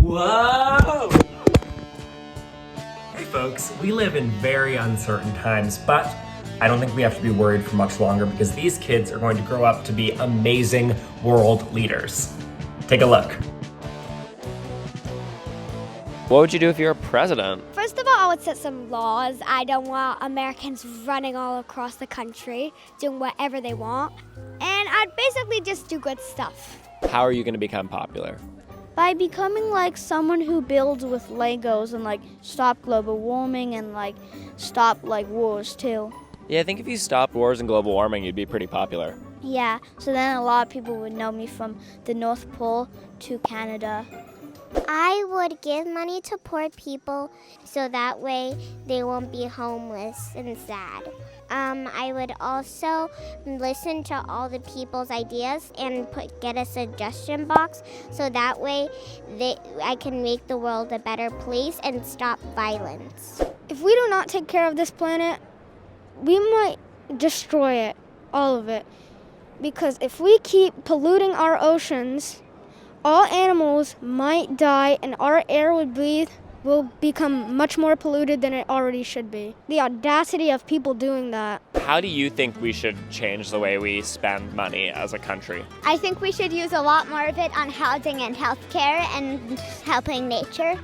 Whoa! Hey folks, we live in very uncertain times, but I don't think we have to be worried for much longer because these kids are going to grow up to be amazing world leaders. Take a look. What would you do if you were president? First of all, I would set some laws. I don't want Americans running all across the country, doing whatever they want. And I'd basically just do good stuff. How are you going to become popular? By becoming like someone who builds with Legos and like stop global warming and like stop like wars too. Yeah, I think if you stopped wars and global warming, you'd be pretty popular. Yeah, so then a lot of people would know me from the North Pole to Canada. I would give money to poor people so that way they won't be homeless and sad. I would also listen to all the people's ideas and get a suggestion box so that way I can make the world a better place and stop violence. If we do not take care of this planet, we might destroy it, all of it. Because if we keep polluting our oceans, all animals might die and our air we breathe will become much more polluted than it already should be. The audacity of people doing that. How do you think we should change the way we spend money as a country? I think we should use a lot more of it on housing and healthcare and helping nature.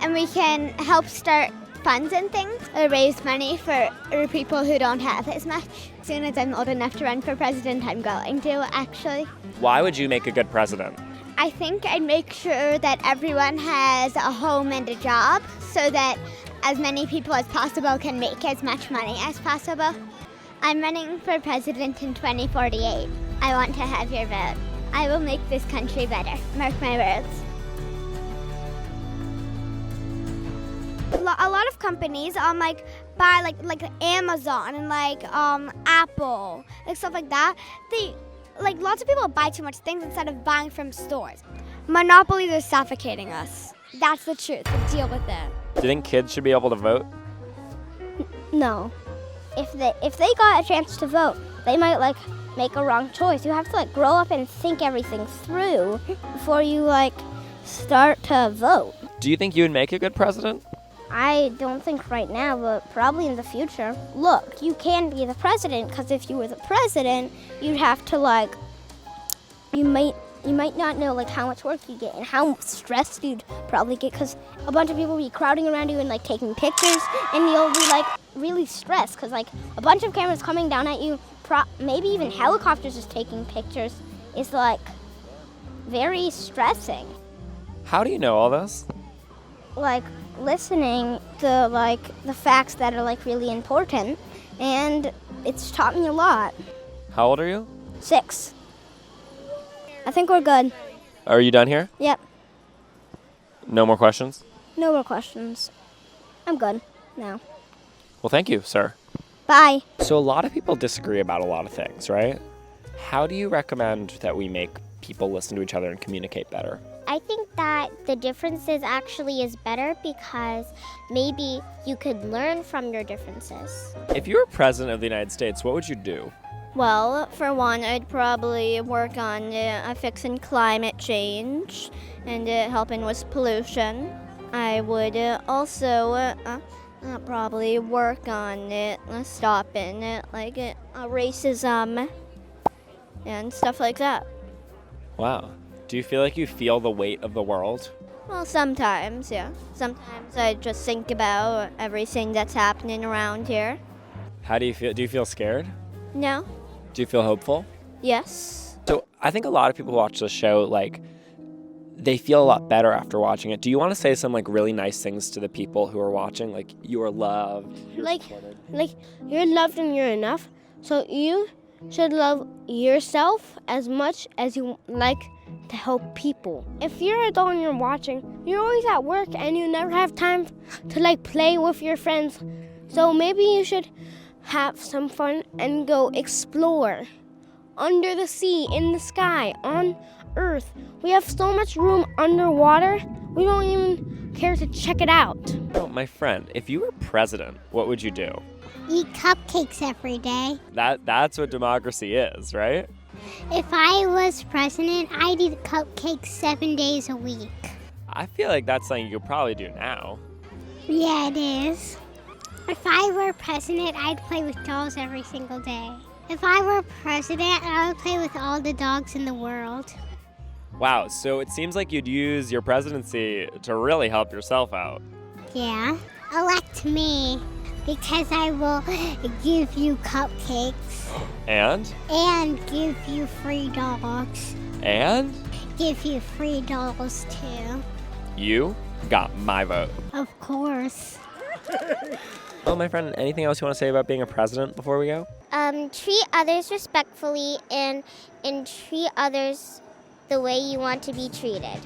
And we can help start funds and things, or raise money for people who don't have as much. As soon as I'm old enough to run for president, I'm going to, actually. Why would you make a good president? I think I'd make sure that everyone has a home and a job so that as many people as possible can make as much money as possible. I'm running for president in 2048. I want to have your vote. I will make this country better. Mark my words. A lot of companies buy like Amazon and Apple, like stuff like that. Lots of people buy too much things instead of buying from stores. Monopolies are suffocating us. That's the truth. Deal with it. Do you think kids should be able to vote? No. If they got a chance to vote, they might make a wrong choice. You have to grow up and think everything through before you start to vote. Do you think you would make a good president? I don't think right now, but probably in the future. Look, you can be the president, because if you were the president, you'd have to you might not know how much work you get and how stressed you'd probably get, because a bunch of people will be crowding around you and taking pictures, and you'll be really stressed because a bunch of cameras coming down at you, maybe even helicopters just taking pictures, is very stressing. How do you know all this? Listening to the facts that are really important, and it's taught me a lot. How old are you? 6. I think we're good. Are you done here? Yep. No more questions? No more questions. I'm good now. Well, thank you, sir. Bye. So a lot of people disagree about a lot of things, right? How do you recommend that we make people listen to each other and communicate better? I think that the differences actually is better because maybe you could learn from your differences. If you were president of the United States, what would you do? Well, for one, I'd probably work on fixing climate change and helping with pollution. I would also probably work on stopping racism and stuff like that. Wow. Do you feel like you feel the weight of the world? Well, sometimes, yeah. Sometimes I just think about everything that's happening around here. How do you feel? Do you feel scared? No? Do you feel hopeful? Yes. So I think a lot of people watch the show, they feel a lot better after watching it. Do you want to say some really nice things to the people who are watching? You are loved, you're supported. You're loved and you're enough. So you should love yourself as much as you like to help people. If you're an adult and you're watching, you're always at work and you never have time to play with your friends. So maybe you should have some fun and go explore. Under the sea, in the sky, on Earth. We have so much room underwater, we don't even care to check it out. Oh, my friend, if you were president, what would you do? Eat cupcakes every day. That's what democracy is, right? If I was president, I'd eat cupcakes 7 days a week. I feel like that's something you could probably do now. Yeah, it is. If I were president, I'd play with dolls every single day. If I were president, I would play with all the dogs in the world. Wow, so it seems like you'd use your presidency to really help yourself out. Yeah. Elect me because I will give you cupcakes And? and give you free dogs. And? Give you free dolls too. You got my vote. Of course. Well, my friend, anything else you want to say about being a president before we go? Treat others respectfully and treat others the way you want to be treated.